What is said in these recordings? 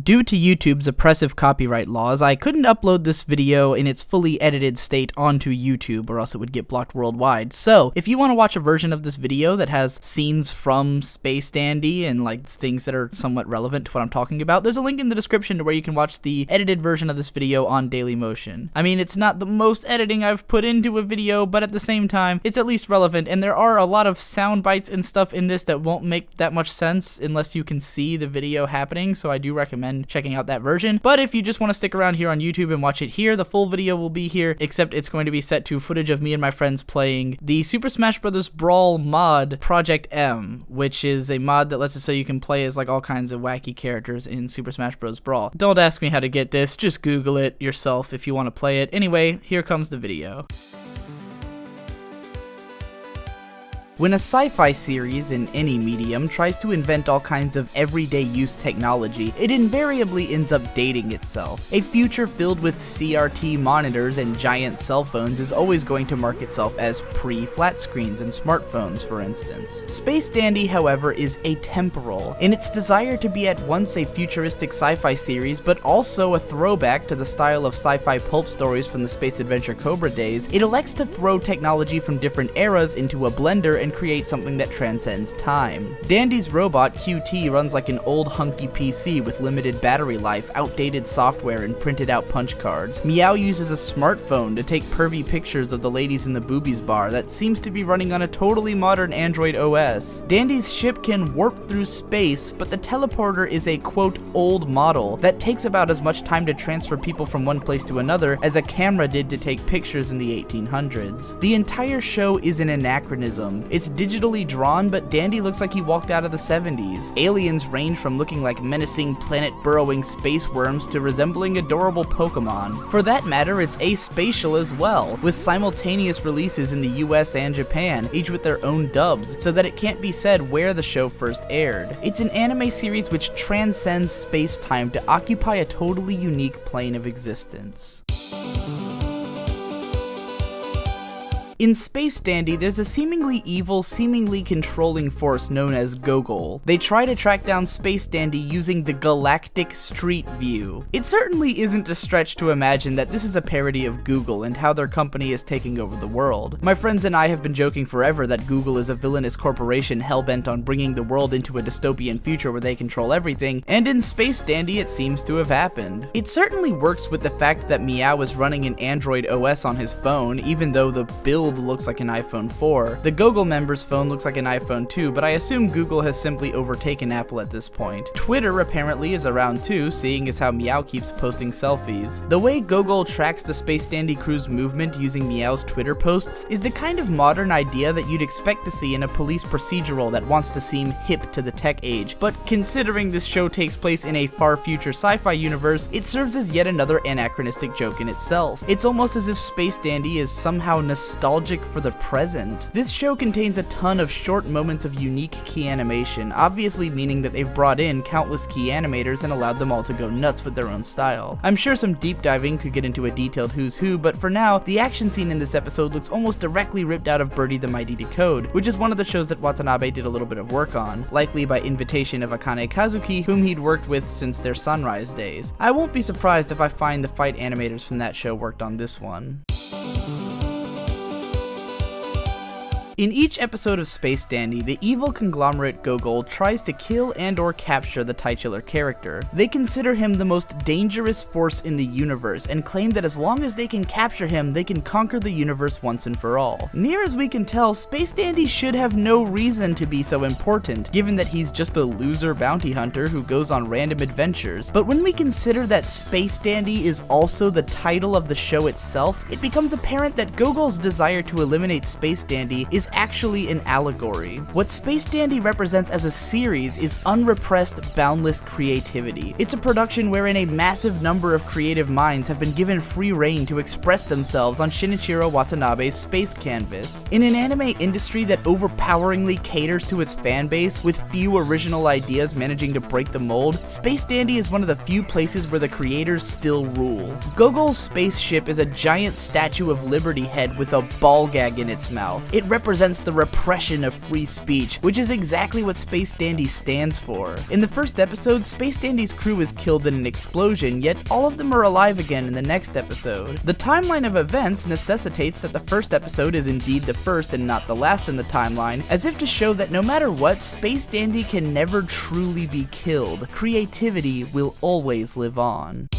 Due to YouTube's oppressive copyright laws, I couldn't upload this video in its fully edited state onto YouTube, or else it would get blocked worldwide. So, if you want to watch a version of this video that has scenes from Space Dandy and like things that are somewhat relevant to what I'm talking about, there's a link in the description to where you can watch the edited version of this video on Dailymotion. I mean, it's not the most editing I've put into a video, but at the same time, it's at least relevant, and there are a lot of sound bites and stuff in this that won't make that much sense unless you can see the video happening, so I do recommend checking out that version. But if you just want to stick around here on YouTube and watch it here, the full video will be here, except it's going to be set to footage of me and my friends playing the Super Smash Bros. Brawl mod Project M, which is a mod that lets us so you can play as like all kinds of wacky characters in Super Smash Bros. Brawl. Don't ask me how to get this, just Google it yourself if you want to play it. Anyway, here comes the video. When a sci-fi series in any medium tries to invent all kinds of everyday use technology, it invariably ends up dating itself. A future filled with CRT monitors and giant cell phones is always going to mark itself as pre-flat screens and smartphones, for instance. Space Dandy, however, is atemporal. In its desire to be at once a futuristic sci-fi series, but also a throwback to the style of sci-fi pulp stories from the Space Adventure Cobra days, it elects to throw technology from different eras into a blender and create something that transcends time. Dandy's robot, QT, runs like an old hunky PC with limited battery life, outdated software, and printed out punch cards. Meow uses a smartphone to take pervy pictures of the ladies in the boobies bar that seems to be running on a totally modern Android OS. Dandy's ship can warp through space, but the teleporter is a quote old model that takes about as much time to transfer people from one place to another as a camera did to take pictures in the 1800s. The entire show is an anachronism. It's digitally drawn, but Dandy looks like he walked out of the 70s. Aliens range from looking like menacing planet-burrowing space worms to resembling adorable Pokemon. For that matter, it's aspatial as well, with simultaneous releases in the US and Japan, each with their own dubs, so that it can't be said where the show first aired. It's an anime series which transcends space-time to occupy a totally unique plane of existence. In Space Dandy, there's a seemingly evil, seemingly controlling force known as Gogol. They try to track down Space Dandy using the Galactic Street View. It certainly isn't a stretch to imagine that this is a parody of Google and how their company is taking over the world. My friends and I have been joking forever that Google is a villainous corporation hell-bent on bringing the world into a dystopian future where they control everything, and in Space Dandy it seems to have happened. It certainly works with the fact that Meow is running an Android OS on his phone, even though the build looks like an iPhone 4. The Gogol member's phone looks like an iPhone 2, but I assume Google has simply overtaken Apple at this point. Twitter apparently is around too, seeing as how Meow keeps posting selfies. The way Gogol tracks the Space Dandy crew's movement using Meow's Twitter posts is the kind of modern idea that you'd expect to see in a police procedural that wants to seem hip to the tech age, but considering this show takes place in a far future sci-fi universe, it serves as yet another anachronistic joke in itself. It's almost as if Space Dandy is somehow nostalgic for the present. This show contains a ton of short moments of unique key animation, obviously meaning that they've brought in countless key animators and allowed them all to go nuts with their own style. I'm sure some deep diving could get into a detailed who's who, but for now, the action scene in this episode looks almost directly ripped out of Birdie the Mighty Decode, which is one of the shows that Watanabe did a little bit of work on, likely by invitation of Akane Kazuki, whom he'd worked with since their Sunrise days. I won't be surprised if I find the fight animators from that show worked on this one. In each episode of Space Dandy, the evil conglomerate Gogol tries to kill and or capture the titular character. They consider him the most dangerous force in the universe and claim that as long as they can capture him, they can conquer the universe once and for all. Near as we can tell, Space Dandy should have no reason to be so important, given that he's just a loser bounty hunter who goes on random adventures. But when we consider that Space Dandy is also the title of the show itself, it becomes apparent that Gogol's desire to eliminate Space Dandy is actually an allegory. What Space Dandy represents as a series is unrepressed, boundless creativity. It's a production wherein a massive number of creative minds have been given free rein to express themselves on Shinichiro Watanabe's space canvas. In an anime industry that overpoweringly caters to its fanbase, with few original ideas managing to break the mold, Space Dandy is one of the few places where the creators still rule. Gogol's spaceship is a giant Statue of Liberty head with a ball gag in its mouth. It represents represents the repression of free speech, which is exactly what Space Dandy stands for. In the first episode, Space Dandy's crew is killed in an explosion, yet all of them are alive again in the next episode. The timeline of events necessitates that the first episode is indeed the first and not the last in the timeline, as if to show that no matter what, Space Dandy can never truly be killed. Creativity will always live on.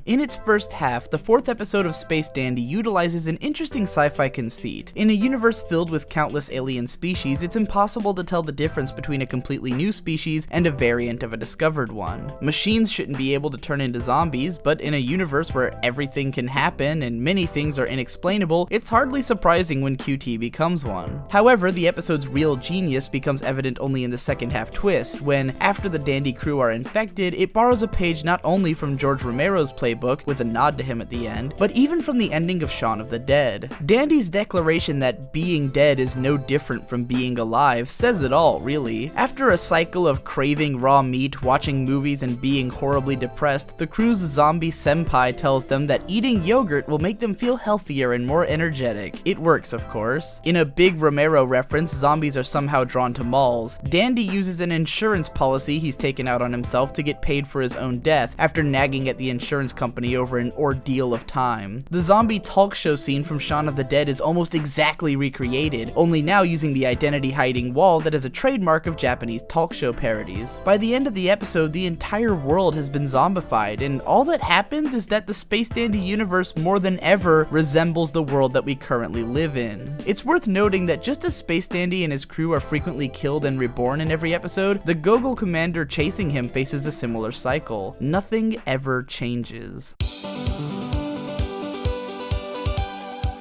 In its first half, the fourth episode of Space Dandy utilizes an interesting sci-fi conceit. In a universe filled with countless alien species, it's impossible to tell the difference between a completely new species and a variant of a discovered one. Machines shouldn't be able to turn into zombies, but in a universe where everything can happen and many things are inexplainable, it's hardly surprising when QT becomes one. However, the episode's real genius becomes evident only in the second half twist, when, after the Dandy crew are infected, it borrows a page not only from George Romero's playbook, with a nod to him at the end, but even from the ending of Shaun of the Dead. Dandy's declaration that being dead is no different from being alive says it all, really. After a cycle of craving raw meat, watching movies, and being horribly depressed, the crew's zombie senpai tells them that eating yogurt will make them feel healthier and more energetic. It works, of course. In a big Romero reference, zombies are somehow drawn to malls. Dandy uses an insurance policy he's taken out on himself to get paid for his own death, after nagging at the insurance company over an ordeal of time. The zombie talk show scene from Shaun of the Dead is almost exactly recreated, only now using the identity-hiding wall that is a trademark of Japanese talk show parodies. By the end of the episode, the entire world has been zombified, and all that happens is that the Space Dandy universe more than ever resembles the world that we currently live in. It's worth noting that just as Space Dandy and his crew are frequently killed and reborn in every episode, the Gogol commander chasing him faces a similar cycle. Nothing ever changes.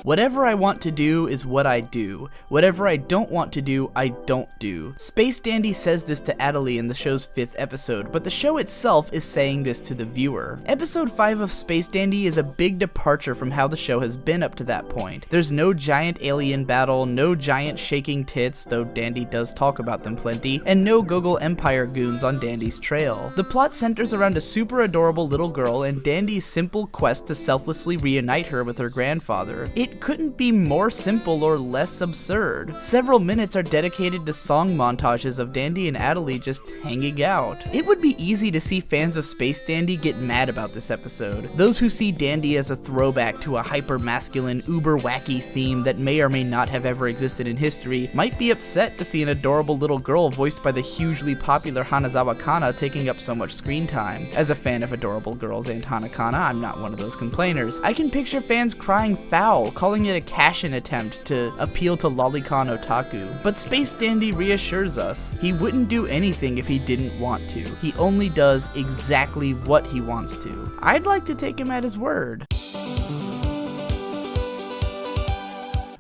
Whatever I want to do is what I do. Whatever I don't want to do, I don't do. Space Dandy says this to Adelie in the show's 5th episode, but the show itself is saying this to the viewer. Episode 5 of Space Dandy is a big departure from how the show has been up to that point. There's no giant alien battle, no giant shaking tits, though Dandy does talk about them plenty, and no Gogol Empire goons on Dandy's trail. The plot centers around a super adorable little girl and Dandy's simple quest to selflessly reunite her with her grandfather. It couldn't be more simple or less absurd. Several minutes are dedicated to song montages of Dandy and Adelie just hanging out. It would be easy to see fans of Space Dandy get mad about this episode. Those who see Dandy as a throwback to a hyper-masculine, uber-wacky theme that may or may not have ever existed in history might be upset to see an adorable little girl voiced by the hugely popular Hanazawa Kana taking up so much screen time. As a fan of adorable girls and Hanakana, I'm not one of those complainers. I can picture fans crying foul, calling it a cash-in attempt to appeal to lolicon otaku. But Space Dandy reassures us, he wouldn't do anything if he didn't want to. He only does exactly what he wants to. I'd like to take him at his word.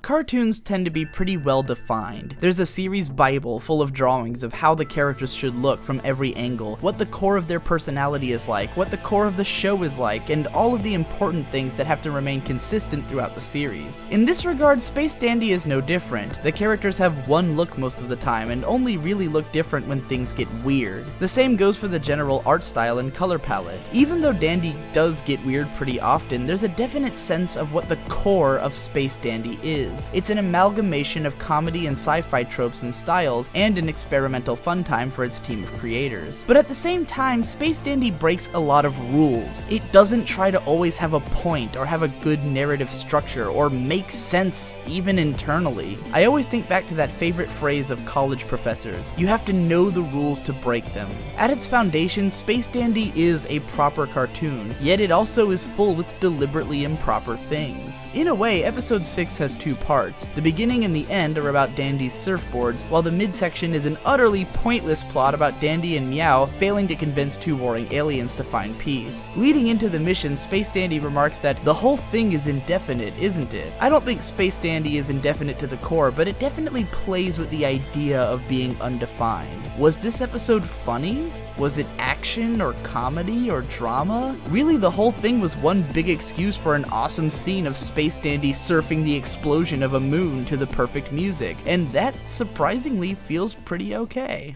Cartoons tend to be pretty well defined. There's a series bible full of drawings of how the characters should look from every angle, what the core of their personality is like, what the core of the show is like, and all of the important things that have to remain consistent throughout the series. In this regard, Space Dandy is no different. The characters have one look most of the time and only really look different when things get weird. The same goes for the general art style and color palette. Even though Dandy does get weird pretty often, there's a definite sense of what the core of Space Dandy is. It's an amalgamation of comedy and sci-fi tropes and styles, and an experimental fun time for its team of creators. But at the same time, Space Dandy breaks a lot of rules. It doesn't try to always have a point, or have a good narrative structure, or make sense even internally. I always think back to that favorite phrase of college professors: you have to know the rules to break them. At its foundation, Space Dandy is a proper cartoon, yet it also is full with deliberately improper things. In a way, episode 6 has two parts. The beginning and the end are about Dandy's surfboards, while the midsection is an utterly pointless plot about Dandy and Meow failing to convince two warring aliens to find peace. Leading into the mission, Space Dandy remarks that the whole thing is indefinite, isn't it? I don't think Space Dandy is indefinite to the core, but it definitely plays with the idea of being undefined. Was this episode funny? Was it action or comedy or drama? Really, the whole thing was one big excuse for an awesome scene of Space Dandy surfing the explosion of a moon to the perfect music, and that surprisingly feels pretty okay.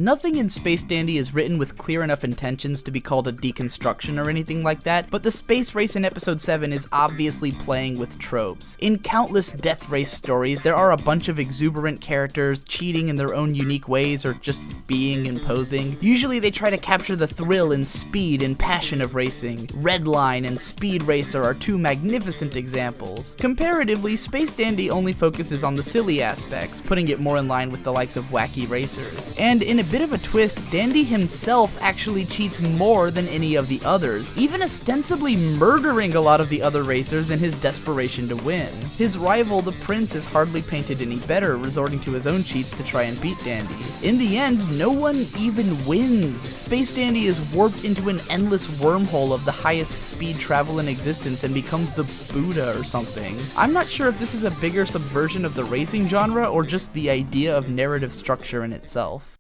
Nothing in Space Dandy is written with clear enough intentions to be called a deconstruction or anything like that, but the space race in episode 7 is obviously playing with tropes. In countless death race stories, there are a bunch of exuberant characters cheating in their own unique ways or just being and posing. Usually they try to capture the thrill and speed and passion of racing. Redline and Speed Racer are two magnificent examples. Comparatively, Space Dandy only focuses on the silly aspects, putting it more in line with the likes of Wacky Racers. And in a bit of a twist, Dandy himself actually cheats more than any of the others, even ostensibly murdering a lot of the other racers in his desperation to win. His rival, the Prince, is hardly painted any better, resorting to his own cheats to try and beat Dandy. In the end, no one even wins. Space Dandy is warped into an endless wormhole of the highest speed travel in existence and becomes the Buddha or something. I'm not sure if this is a bigger subversion of the racing genre or just the idea of narrative structure in itself.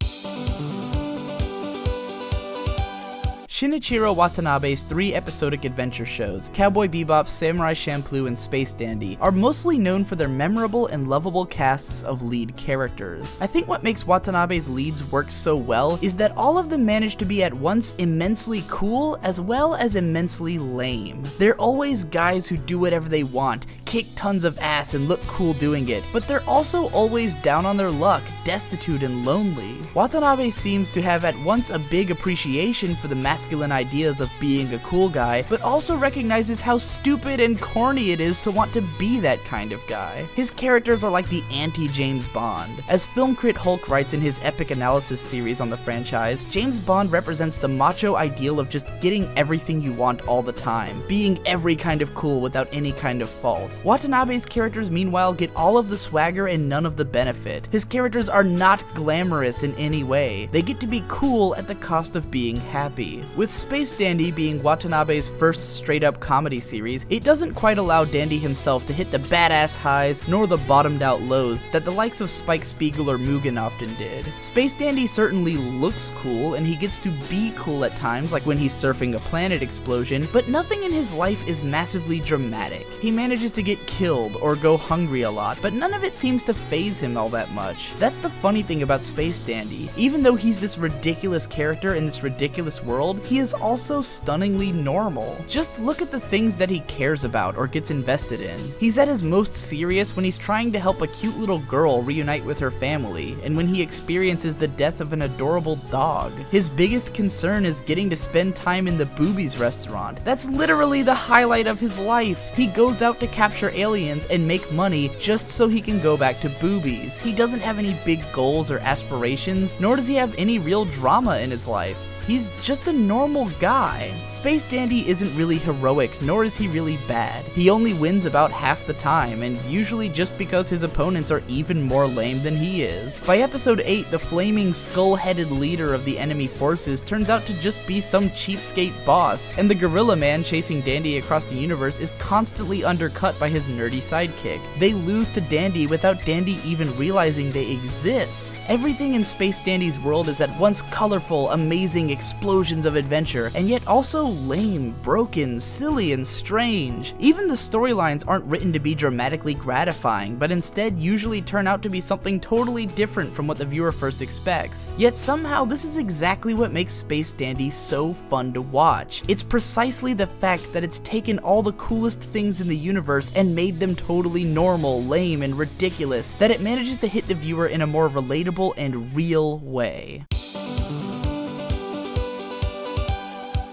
Shinichiro Watanabe's 3 episodic adventure shows, Cowboy Bebop, Samurai Champloo, and Space Dandy, are mostly known for their memorable and lovable casts of lead characters. I think what makes Watanabe's leads work so well is that all of them manage to be at once immensely cool as well as immensely lame. They're always guys who do whatever they want, kick tons of ass and look cool doing it, but they're also always down on their luck, destitute and lonely. Watanabe seems to have at once a big appreciation for the masculine ideas of being a cool guy, but also recognizes how stupid and corny it is to want to be that kind of guy. His characters are like the anti-James Bond. As film crit Hulk writes in his epic analysis series on the franchise, James Bond represents the macho ideal of just getting everything you want all the time, being every kind of cool without any kind of fault. Watanabe's characters meanwhile get all of the swagger and none of the benefit. His characters are not glamorous in any way. They get to be cool at the cost of being happy. With Space Dandy being Watanabe's first straight-up comedy series, it doesn't quite allow Dandy himself to hit the badass highs nor the bottomed-out lows that the likes of Spike Spiegel or Mugen often did. Space Dandy certainly looks cool, and he gets to be cool at times, like when he's surfing a planet explosion, but nothing in his life is massively dramatic. He manages to get killed or go hungry a lot, but none of it seems to faze him all that much. That's the funny thing about Space Dandy. Even though he's this ridiculous character in this ridiculous world, he is also stunningly normal. Just look at the things that he cares about or gets invested in. He's at his most serious when he's trying to help a cute little girl reunite with her family, and when he experiences the death of an adorable dog. His biggest concern is getting to spend time in the Boobies restaurant. That's literally the highlight of his life. He goes out to capture aliens and make money just so he can go back to Boobies. He doesn't have any big goals or aspirations, nor does he have any real drama in his life. He's just a normal guy. Space Dandy isn't really heroic, nor is he really bad. He only wins about half the time, and usually just because his opponents are even more lame than he is. By episode 8, the flaming skull-headed leader of the enemy forces turns out to just be some cheapskate boss, and the Gorilla Man chasing Dandy across the universe is constantly undercut by his nerdy sidekick. They lose to Dandy without Dandy even realizing they exist. Everything in Space Dandy's world is at once colorful, amazing, explosions of adventure, and yet also lame, broken, silly, and strange. Even the storylines aren't written to be dramatically gratifying, but instead usually turn out to be something totally different from what the viewer first expects. Yet somehow this is exactly what makes Space Dandy so fun to watch. It's precisely the fact that it's taken all the coolest things in the universe and made them totally normal, lame, and ridiculous that it manages to hit the viewer in a more relatable and real way.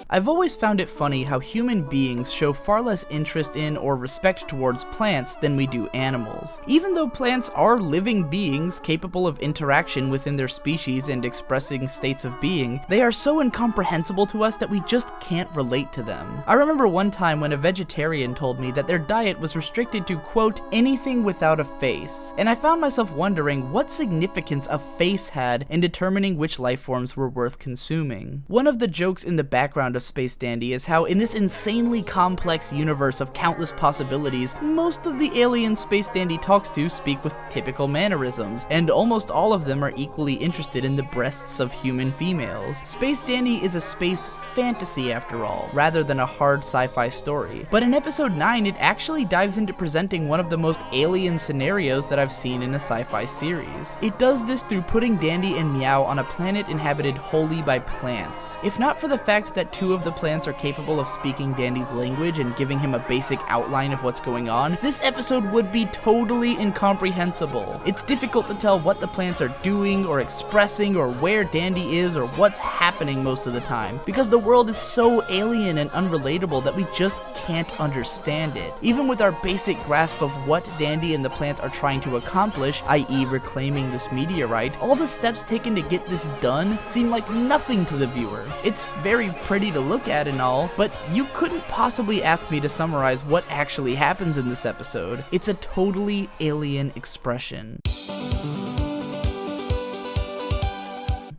I've always found it funny how human beings show far less interest in or respect towards plants than we do animals. Even though plants are living beings capable of interaction within their species and expressing states of being, they are so incomprehensible to us that we just can't relate to them. I remember one time when a vegetarian told me that their diet was restricted to, quote, anything without a face, and I found myself wondering what significance a face had in determining which life forms were worth consuming. One of the jokes in the background of Space Dandy is how, in this insanely complex universe of countless possibilities, most of the aliens Space Dandy talks to speak with typical mannerisms, and almost all of them are equally interested in the breasts of human females. Space Dandy is a space fantasy after all, rather than a hard sci-fi story. But in episode 9, it actually dives into presenting one of the most alien scenarios that I've seen in a sci-fi series. It does this through putting Dandy and Meow on a planet inhabited wholly by plants. If not for the fact that two of the plants are capable of speaking Dandy's language and giving him a basic outline of what's going on, this episode would be totally incomprehensible. It's difficult to tell what the plants are doing or expressing or where Dandy is or what's happening most of the time, because the world is so alien and unrelatable that we just can't understand it. Even with our basic grasp of what Dandy and the plants are trying to accomplish, i.e. reclaiming this meteorite, all the steps taken to get this done seem like nothing to the viewer. It's very pretty to look at and all, but you couldn't possibly ask me to summarize what actually happens in this episode. It's a totally alien expression.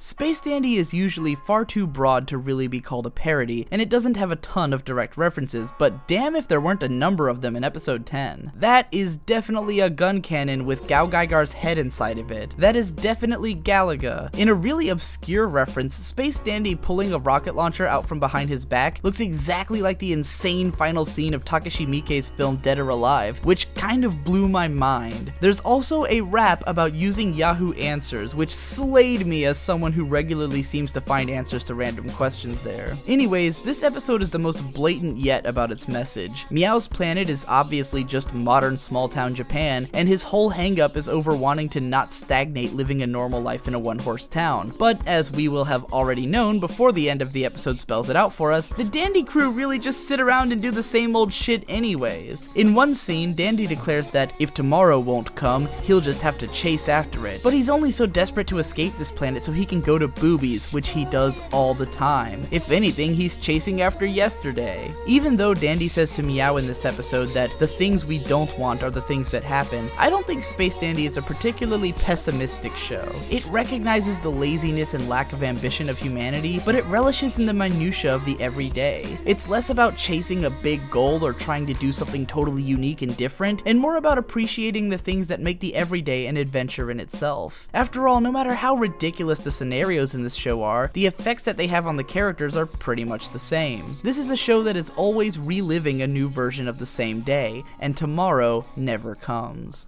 Space Dandy is usually far too broad to really be called a parody, and it doesn't have a ton of direct references, but damn if there weren't a number of them in episode 10. That is definitely a gun cannon with GauGaiGar's head inside of it. That is definitely Galaga. In a really obscure reference, Space Dandy pulling a rocket launcher out from behind his back looks exactly like the insane final scene of Takashi Miike's film Dead or Alive, which kind of blew my mind. There's also a rap about using Yahoo Answers, which slayed me as someone who regularly seems to find answers to random questions there. Anyways, this episode is the most blatant yet about its message. Meow's planet is obviously just modern small-town Japan, and his whole hang-up is over wanting to not stagnate living a normal life in a one-horse town. But as we will have already known before the end of the episode spells it out for us, the Dandy crew really just sit around and do the same old shit anyways. In one scene, Dandy declares that if tomorrow won't come, he'll just have to chase after it. But he's only so desperate to escape this planet so he can go to boobies, which he does all the time. If anything, he's chasing after yesterday. Even though Dandy says to Meow in this episode that the things we don't want are the things that happen, I don't think Space Dandy is a particularly pessimistic show. It recognizes the laziness and lack of ambition of humanity, but it relishes in the minutia of the everyday. It's less about chasing a big goal or trying to do something totally unique and different, and more about appreciating the things that make the everyday an adventure in itself. After all, no matter how ridiculous the scenarios in this show are, the effects that they have on the characters are pretty much the same. This is a show that is always reliving a new version of the same day, and tomorrow never comes.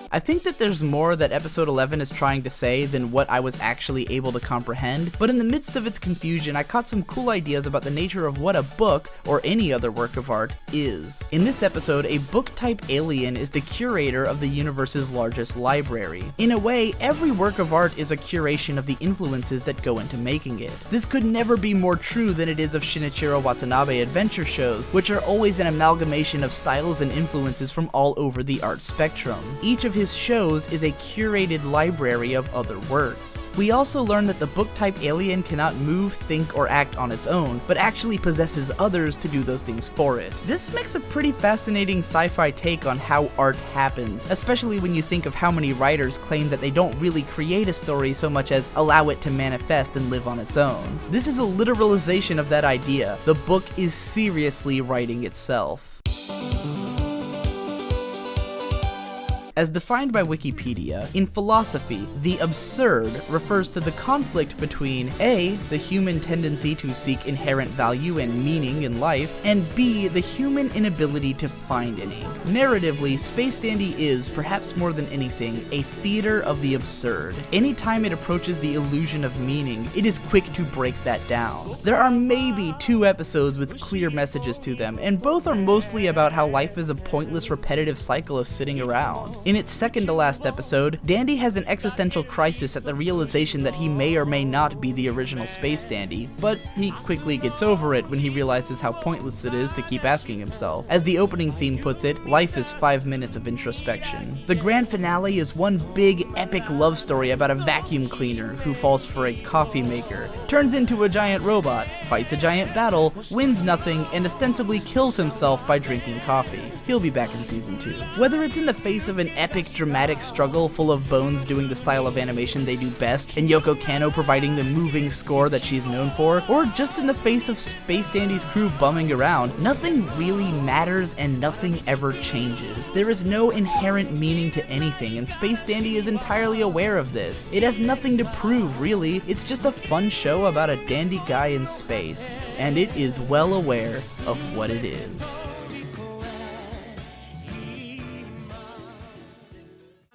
I think that there's more that episode 11 is trying to say than what I was actually able to comprehend, but in the midst of its confusion, I caught some cool ideas about the nature of what a book, or any other work of art, is. In this episode, a book-type alien is the curator of the universe's largest library. In a way, every work of art is a curation of the influences that go into making it. This could never be more true than it is of Shinichiro Watanabe adventure shows, which are always an amalgamation of styles and influences from all over the art spectrum. Each of his shows is a curated library of other works. We also learn that the book-type alien cannot move, think, or act on its own, but actually possesses others to do those things for it. This makes a pretty fascinating sci-fi take on how art happens, especially when you think of how many writers claim that they don't really create a story so much as allow it to manifest and live on its own. This is a literalization of that idea. The book is seriously writing itself. As defined by Wikipedia, in philosophy, the absurd refers to the conflict between A, the human tendency to seek inherent value and meaning in life, and B, the human inability to find any. Narratively, Space Dandy is, perhaps more than anything, a theater of the absurd. Anytime it approaches the illusion of meaning, it is quick to break that down. There are maybe 2 episodes with clear messages to them, and both are mostly about how life is a pointless, repetitive cycle of sitting around. In its second to last episode, Dandy has an existential crisis at the realization that he may or may not be the original Space Dandy, but he quickly gets over it when he realizes how pointless it is to keep asking himself. As the opening theme puts it, life is 5 minutes of introspection. The grand finale is one big, epic love story about a vacuum cleaner who falls for a coffee maker Terminator, turns into a giant robot, fights a giant battle, wins nothing, and ostensibly kills himself by drinking coffee. He'll be back in season 2. Whether it's in the face of an epic dramatic struggle full of Bones doing the style of animation they do best, and Yoko Kanno providing the moving score that she's known for, or just in the face of Space Dandy's crew bumming around, nothing really matters and nothing ever changes. There is no inherent meaning to anything, and Space Dandy is entirely aware of this. It has nothing to prove, really. It's just a fun show about a dandy guy in space, and it is well aware of what it is.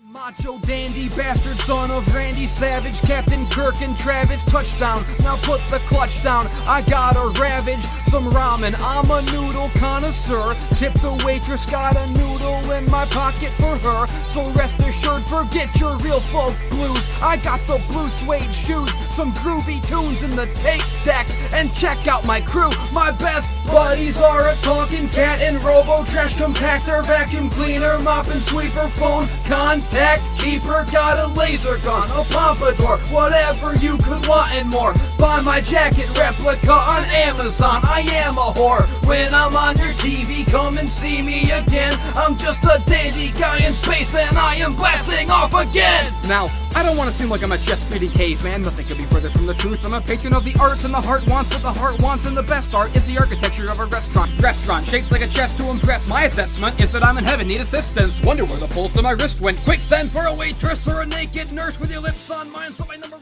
Macho dandy bastard son of Randy Savage, Captain Kirk and Travis, touchdown, now put the clutch down, I gotta ravage some ramen, I'm a noodle connoisseur, tip the waitress, got a noodle in my pocket for her, so rest assured, forget your real folk blues, I got the blue suede shoes, some groovy tunes in the tape deck, and check out my crew, my best buddies are a talking cat and robo trash compactor, vacuum cleaner, mop and sweeper, phone contact keeper, got a laser gun, a pompadour, whatever you could want and more. Buy my jacket replica on Amazon, I am a whore. When I'm on your TV, come and see me again. I'm just a dandy guy in space and I am blasting off again. Now, I don't want to seem like I'm a chest-beating caveman, nothing could be further from the truth. I'm a patron of the arts and the heart wants what the heart wants, and the best art is the architecture of a restaurant shaped like a chest to impress. My assessment is that I'm in heaven, need assistance. Wonder where the pulse of my wrist went. Quick send for a waitress or a naked nurse with your lips on mine, so my number